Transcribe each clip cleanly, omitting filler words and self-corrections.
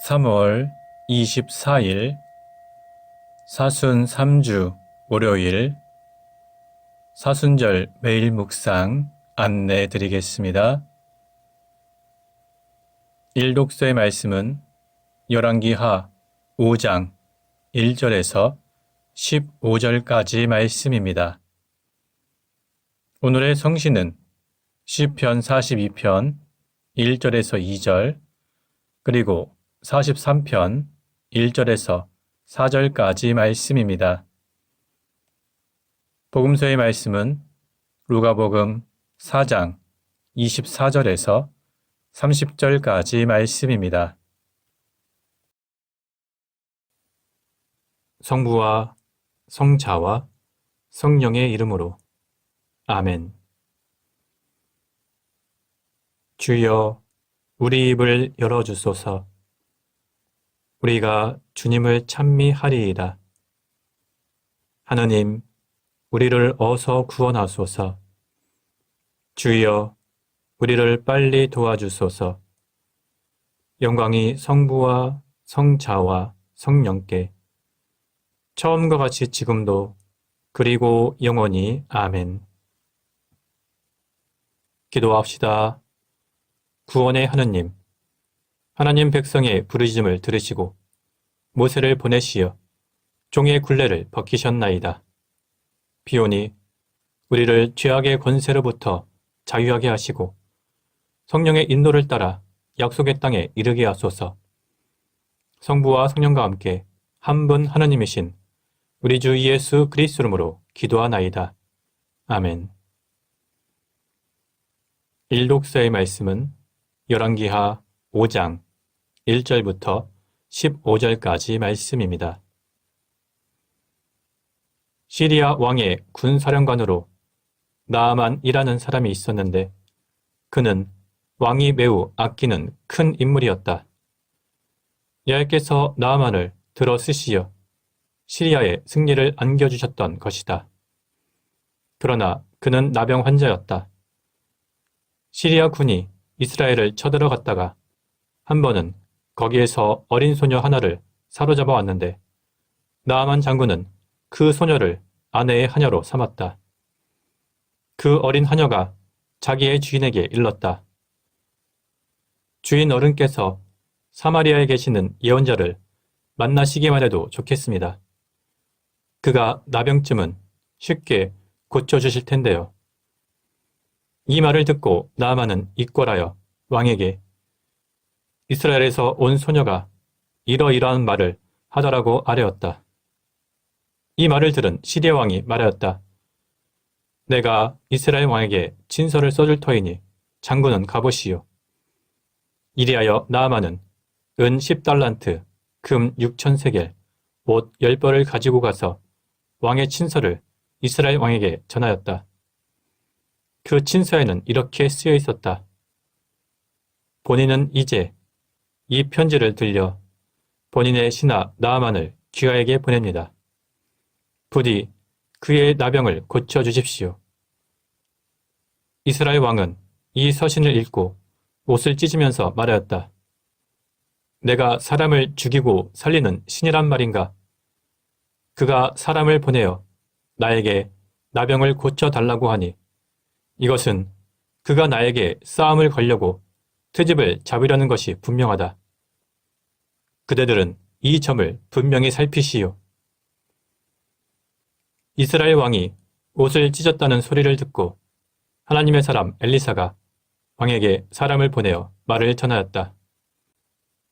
3월 24일 사순 3주 월요일 사순절 매일 묵상 안내 드리겠습니다. 일독서의 말씀은 열왕기하 5장 1절에서 15절까지 말씀입니다. 오늘의 성시는 시편 42편 1절에서 2절 그리고 43편 1절에서 4절까지 말씀입니다. 복음서의 말씀은 루가복음 4장 24절에서 30절까지 말씀입니다. 성부와 성자와 성령의 이름으로 아멘. 주여 우리 입을 열어주소서. 우리가 주님을 찬미하리이다. 하느님, 우리를 어서 구원하소서. 주여, 우리를 빨리 도와주소서. 영광이 성부와 성자와 성령께 처음과 같이 지금도 그리고 영원히 아멘. 기도합시다. 구원의 하느님, 하나님 백성의 부르짖음을 들으시고 모세를 보내시어 종의 굴레를 벗기셨나이다. 비오니 우리를 죄악의 권세로부터 자유하게 하시고 성령의 인도를 따라 약속의 땅에 이르게 하소서. 성부와 성령과 함께 한 분 하나님이신 우리 주 예수 그리스도 이름으로 기도하나이다. 아멘. 일독서의 말씀은 열왕기하 5장 1절부터 15절까지 말씀입니다. 시리아 왕의 군사령관으로 나아만이라는 사람이 있었는데 그는 왕이 매우 아끼는 큰 인물이었다. 여호와께서 나아만을 들어 쓰시어 시리아의 승리를 안겨주셨던 것이다. 그러나 그는 나병 환자였다. 시리아 군이 이스라엘을 쳐들어갔다가 한 번은 거기에서 어린 소녀 하나를 사로잡아 왔는데 나아만 장군은 그 소녀를 아내의 하녀로 삼았다. 그 어린 하녀가 자기의 주인에게 일렀다. 주인 어른께서 사마리아에 계시는 예언자를 만나시기만 해도 좋겠습니다. 그가 나병쯤은 쉽게 고쳐주실 텐데요. 이 말을 듣고 나아만은 이꼴하여 왕에게 이스라엘에서 온 소녀가 이러이러한 말을 하더라고 아뢰었다. 이 말을 들은 시리아 왕이 말하였다. 내가 이스라엘 왕에게 친서를 써줄 터이니 장군은 가보시오. 이리하여 나아만은 은 10달란트, 금 6,000세겔, 옷 10벌을 가지고 가서 왕의 친서를 이스라엘 왕에게 전하였다. 그 친서에는 이렇게 쓰여 있었다. 본인은 이제 이 편지를 들려 본인의 신하 나아만을 귀하에게 보냅니다. 부디 그의 나병을 고쳐주십시오. 이스라엘 왕은 이 서신을 읽고 옷을 찢으면서 말하였다. 내가 사람을 죽이고 살리는 신이란 말인가? 그가 사람을 보내어 나에게 나병을 고쳐달라고 하니 이것은 그가 나에게 싸움을 걸려고 트집을 잡으려는 것이 분명하다. 그대들은 이 점을 분명히 살피시오. 이스라엘 왕이 옷을 찢었다는 소리를 듣고 하나님의 사람 엘리사가 왕에게 사람을 보내어 말을 전하였다.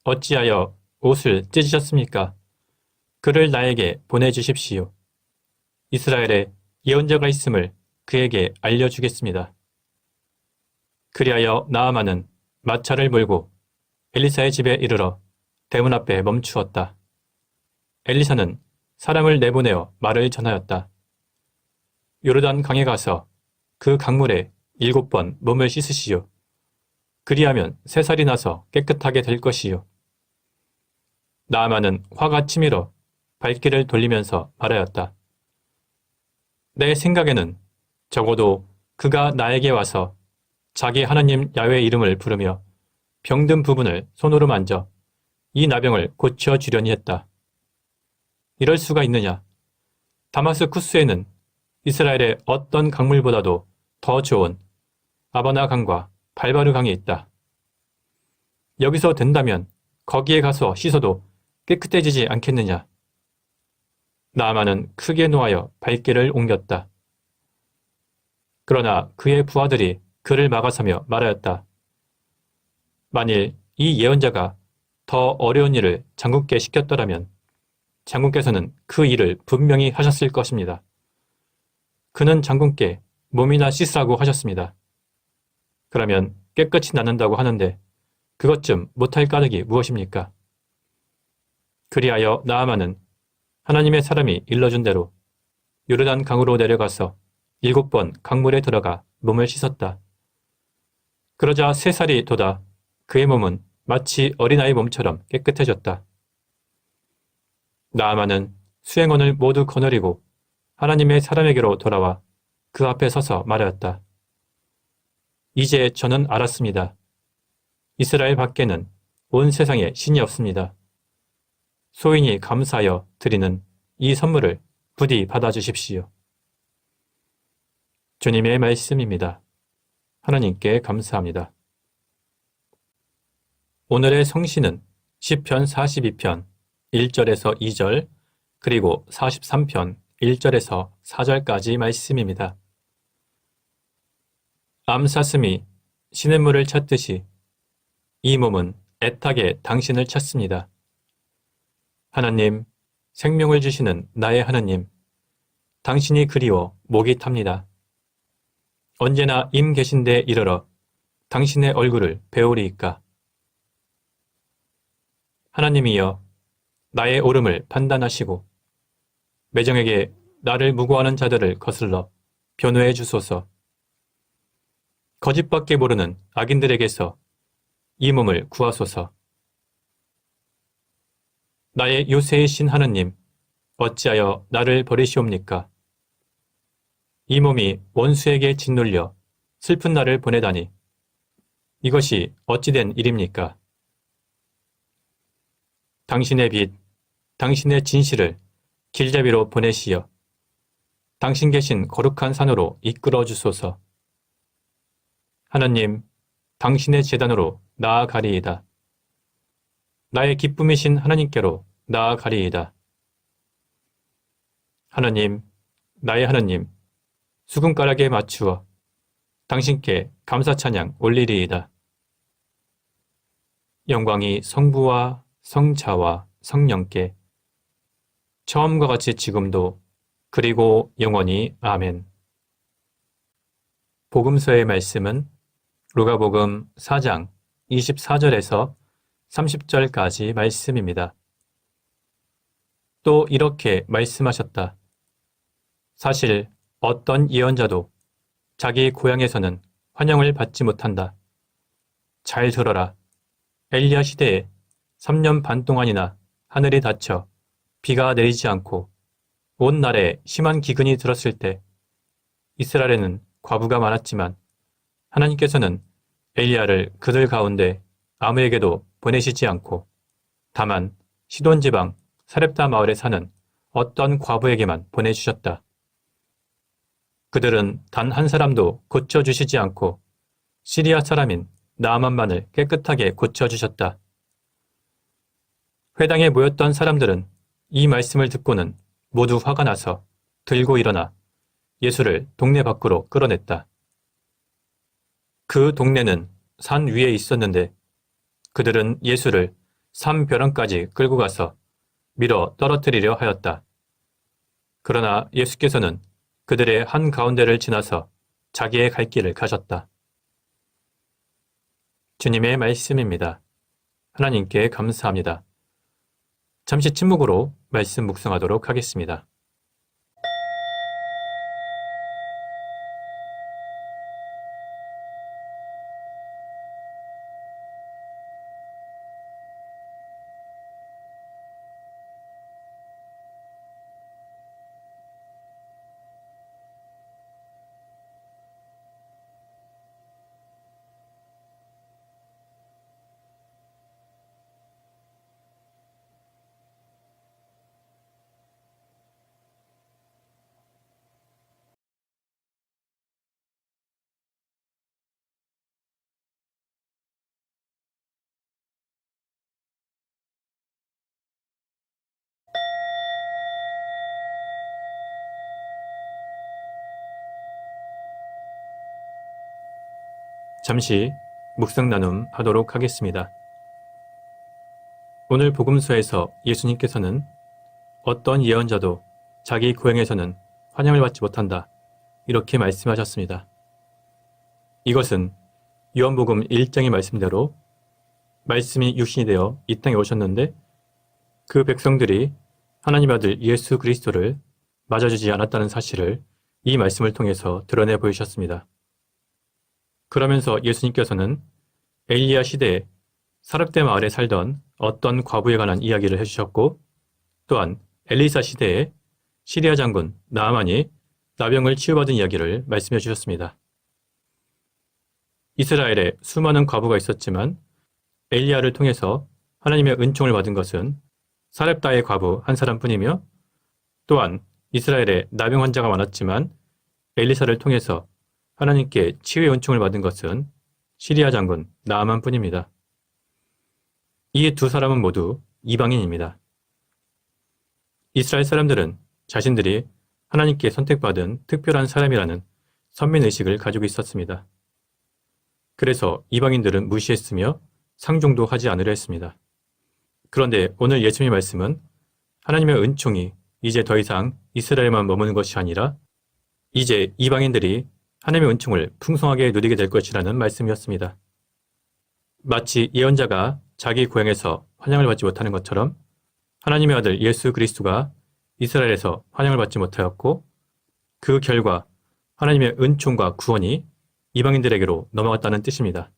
어찌하여 옷을 찢으셨습니까? 그를 나에게 보내주십시오. 이스라엘에 예언자가 있음을 그에게 알려주겠습니다. 그리하여 나아만은 마차를 몰고 엘리사의 집에 이르러 대문 앞에 멈추었다. 엘리사는 사람을 내보내어 말을 전하였다. 요르단 강에 가서 그 강물에 7번 몸을 씻으시오. 그리하면 새살이 나서 깨끗하게 될 것이요. 나아만은 화가 치밀어 발길을 돌리면서 말하였다. 내 생각에는 적어도 그가 나에게 와서 자기 하나님 야훼의 이름을 부르며 병든 부분을 손으로 만져 이 나병을 고쳐주려니 했다. 이럴 수가 있느냐? 다마스쿠스에는 이스라엘의 어떤 강물보다도 더 좋은 아바나 강과 발바르 강이 있다. 여기서 된다면 거기에 가서 씻어도 깨끗해지지 않겠느냐? 나아만은 크게 노하여 발길을 옮겼다. 그러나 그의 부하들이 그를 막아서며 말하였다. 만일 이 예언자가 더 어려운 일을 장군께 시켰더라면 장군께서는 그 일을 분명히 하셨을 것입니다. 그는 장군께 몸이나 씻으라고 하셨습니다. 그러면 깨끗이 낫는다고 하는데 그것 좀 못할 까닭이 무엇입니까? 그리하여 나아만은 하나님의 사람이 일러준 대로 요르단 강으로 내려가서 7번 강물에 들어가 몸을 씻었다. 그러자 3살이 돋아 그의 몸은 마치 어린아이 몸처럼 깨끗해졌다. 나아만은 수행원을 모두 거느리고 하나님의 사람에게로 돌아와 그 앞에 서서 말하였다. 이제 저는 알았습니다. 이스라엘 밖에는 온 세상에 신이 없습니다. 소인이 감사하여 드리는 이 선물을 부디 받아주십시오. 주님의 말씀입니다. 하나님께 감사합니다. 오늘의 성시는 시편 42편 1절에서 2절 그리고 43편 1절에서 4절까지 말씀입니다. 암사슴이 시냇물을 찾듯이 이 몸은 애타게 당신을 찾습니다. 하나님, 생명을 주시는 나의 하나님, 당신이 그리워 목이 탑니다. 언제나 임 계신 데 이르러 당신의 얼굴을 배우리이까. 하나님이여, 나의 옳음을 판단하시고 매정에게 나를 무고하는 자들을 거슬러 변호해 주소서. 거짓밖에 모르는 악인들에게서 이 몸을 구하소서. 나의 요새의 신 하느님, 어찌하여 나를 버리시옵니까? 이 몸이 원수에게 짓눌려 슬픈 날을 보내다니 이것이 어찌된 일입니까? 당신의 빛, 당신의 진실을 길잡이로 보내시어 당신 계신 거룩한 산으로 이끌어 주소서. 하나님, 당신의 제단으로 나아가리이다. 나의 기쁨이신 하나님께로 나아가리이다. 하나님, 나의 하나님, 수금가락에 맞추어 당신께 감사 찬양 올리리이다. 영광이 성부와 성자와 성령께 처음과 같이 지금도 그리고 영원히 아멘. 복음서의 말씀은 루가복음 4장 24절에서 30절까지 말씀입니다. 또 이렇게 말씀하셨다. 사실 어떤 예언자도 자기 고향에서는 환영을 받지 못한다. 잘 들어라. 엘리야 시대에 3년 반 동안이나 하늘이 닫혀 비가 내리지 않고 온 날에 심한 기근이 들었을 때 이스라엘에는 과부가 많았지만 하나님께서는 엘리야를 그들 가운데 아무에게도 보내시지 않고 다만 시돈 지방 사렙다 마을에 사는 어떤 과부에게만 보내주셨다. 그들은 단 한 사람도 고쳐주시지 않고 시리아 사람인 나아만만을 깨끗하게 고쳐주셨다. 회당에 모였던 사람들은 이 말씀을 듣고는 모두 화가 나서 들고 일어나 예수를 동네 밖으로 끌어냈다. 그 동네는 산 위에 있었는데 그들은 예수를 산 벼랑까지 끌고 가서 밀어 떨어뜨리려 하였다. 그러나 예수께서는 그들의 한가운데를 지나서 자기의 갈 길을 가셨다. 주님의 말씀입니다. 하나님께 감사합니다. 잠시 침묵으로 말씀 묵상하도록 하겠습니다. 잠시 묵상 나눔 하도록 하겠습니다. 오늘 복음서에서 예수님께서는 어떤 예언자도 자기 고향에서는 환영을 받지 못한다, 이렇게 말씀하셨습니다. 이것은 요한복음 1장의 말씀대로 말씀이 육신이 되어 이 땅에 오셨는데 그 백성들이 하나님 아들 예수 그리스도를 맞아주지 않았다는 사실을 이 말씀을 통해서 드러내 보이셨습니다. 그러면서 예수님께서는 엘리야 시대에 사렙대 마을에 살던 어떤 과부에 관한 이야기를 해주셨고, 또한 엘리사 시대에 시리아 장군 나아만이 나병을 치유받은 이야기를 말씀해 주셨습니다. 이스라엘에 수많은 과부가 있었지만 엘리야를 통해서 하나님의 은총을 받은 것은 사렙다의 과부 한 사람뿐이며, 또한 이스라엘에 나병 환자가 많았지만 엘리사를 통해서 하나님께 치유의 은총을 받은 것은 시리아 장군 나아만뿐입니다. 이 두 사람은 모두 이방인입니다. 이스라엘 사람들은 자신들이 하나님께 선택받은 특별한 사람이라는 선민의식을 가지고 있었습니다. 그래서 이방인들은 무시했으며 상종도 하지 않으려 했습니다. 그런데 오늘 예수님의 말씀은 하나님의 은총이 이제 더 이상 이스라엘만 머무는 것이 아니라 이제 이방인들이 하나님의 은총을 풍성하게 누리게 될 것이라는 말씀이었습니다. 마치 예언자가 자기 고향에서 환영을 받지 못하는 것처럼 하나님의 아들 예수 그리스도가 이스라엘에서 환영을 받지 못하였고, 그 결과 하나님의 은총과 구원이 이방인들에게로 넘어갔다는 뜻입니다.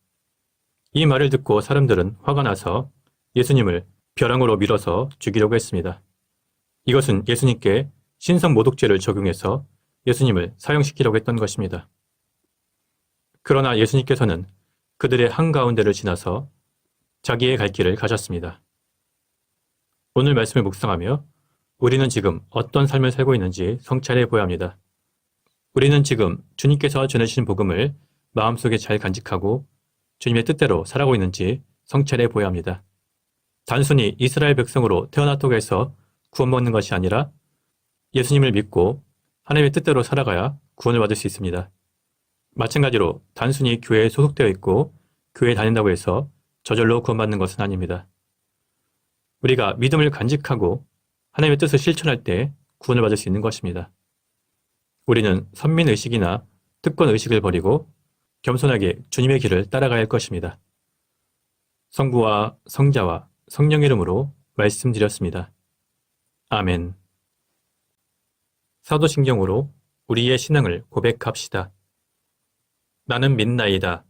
이 말을 듣고 사람들은 화가 나서 예수님을 벼랑으로 밀어서 죽이려고 했습니다. 이것은 예수님께 신성모독죄를 적용해서 예수님을 사형시키려고 했던 것입니다. 그러나 예수님께서는 그들의 한가운데를 지나서 자기의 갈 길을 가셨습니다. 오늘 말씀을 묵상하며 우리는 지금 어떤 삶을 살고 있는지 성찰해 보아야 합니다. 우리는 지금 주님께서 전해주신 복음을 마음속에 잘 간직하고 주님의 뜻대로 살아가고 있는지 성찰해 보아야 합니다. 단순히 이스라엘 백성으로 태어났다고 해서 구원받는 것이 아니라 예수님을 믿고 하나님의 뜻대로 살아가야 구원을 받을 수 있습니다. 마찬가지로 단순히 교회에 소속되어 있고 교회에 다닌다고 해서 저절로 구원받는 것은 아닙니다. 우리가 믿음을 간직하고 하나님의 뜻을 실천할 때 구원을 받을 수 있는 것입니다. 우리는 선민의식이나 특권의식을 버리고 겸손하게 주님의 길을 따라가야 할 것입니다. 성부와 성자와 성령의 이름으로 말씀드렸습니다. 아멘. 사도신경으로 우리의 신앙을 고백합시다. 나는 믿나이다.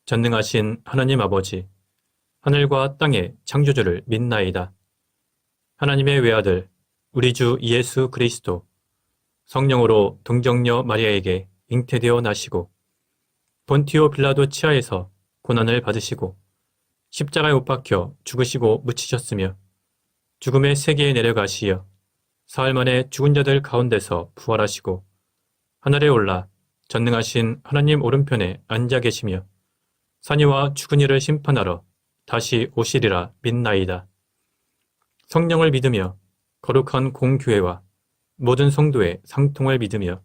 전능하신 하나님 아버지, 하늘과 땅의 창조주를 믿나이다. 하나님의 외아들, 우리 주 예수 그리스도, 성령으로 동정녀 마리아에게 잉태되어 나시고, 본티오 빌라도 치하에서 고난을 받으시고, 십자가에 못 박혀 죽으시고 묻히셨으며, 죽음의 세계에 내려가시어, 사흘 만에 죽은 자들 가운데서 부활하시고, 하늘에 올라 전능하신 하나님 오른편에 앉아 계시며, 산이와 죽은 이를 심판하러 다시 오시리라 믿나이다. 성령을 믿으며 거룩한 공교회와 모든 성도의 상통을 믿으며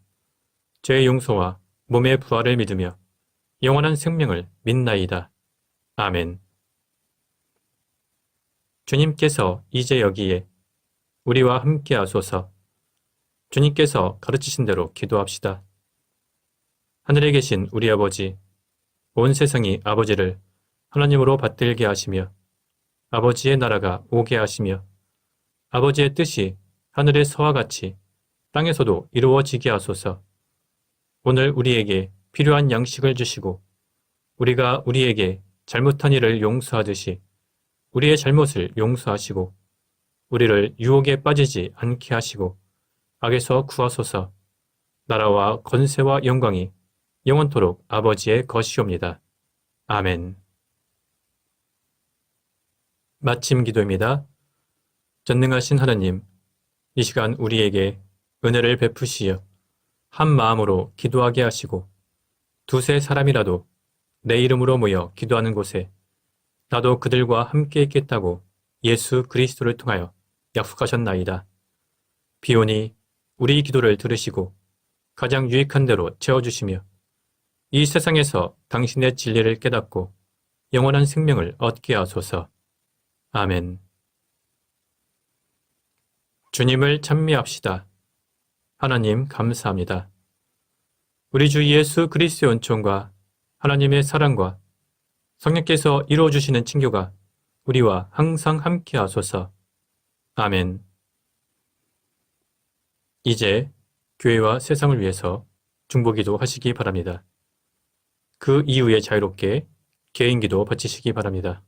죄의 용서와 몸의 부활을 믿으며 영원한 생명을 믿나이다. 아멘. 주님께서 이제 여기에 우리와 함께 하소서. 주님께서 가르치신 대로 기도합시다. 하늘에 계신 우리 아버지, 온 세상이 아버지를 하나님으로 받들게 하시며 아버지의 나라가 오게 하시며 아버지의 뜻이 하늘에서와 같이 땅에서도 이루어지게 하소서. 오늘 우리에게 필요한 양식을 주시고 우리가 우리에게 잘못한 일을 용서하듯이 우리의 잘못을 용서하시고 우리를 유혹에 빠지지 않게 하시고 악에서 구하소서. 나라와 권세와 영광이 영원토록 아버지의 것이옵니다. 아멘. 마침 기도입니다. 전능하신 하나님, 이 시간 우리에게 은혜를 베푸시어 한 마음으로 기도하게 하시고 두세 사람이라도 내 이름으로 모여 기도하는 곳에 나도 그들과 함께 있겠다고 예수 그리스도를 통하여 약속하셨나이다. 비오니 우리 기도를 들으시고 가장 유익한 대로 채워주시며 이 세상에서 당신의 진리를 깨닫고 영원한 생명을 얻게 하소서. 아멘. 주님을 찬미합시다. 하나님 감사합니다. 우리 주 예수 그리스도의 은총과 하나님의 사랑과 성령께서 이루어주시는 친교가 우리와 항상 함께 하소서. 아멘. 이제 교회와 세상을 위해서 중보기도 하시기 바랍니다. 그 이후에 자유롭게 개인기도 바치시기 바랍니다.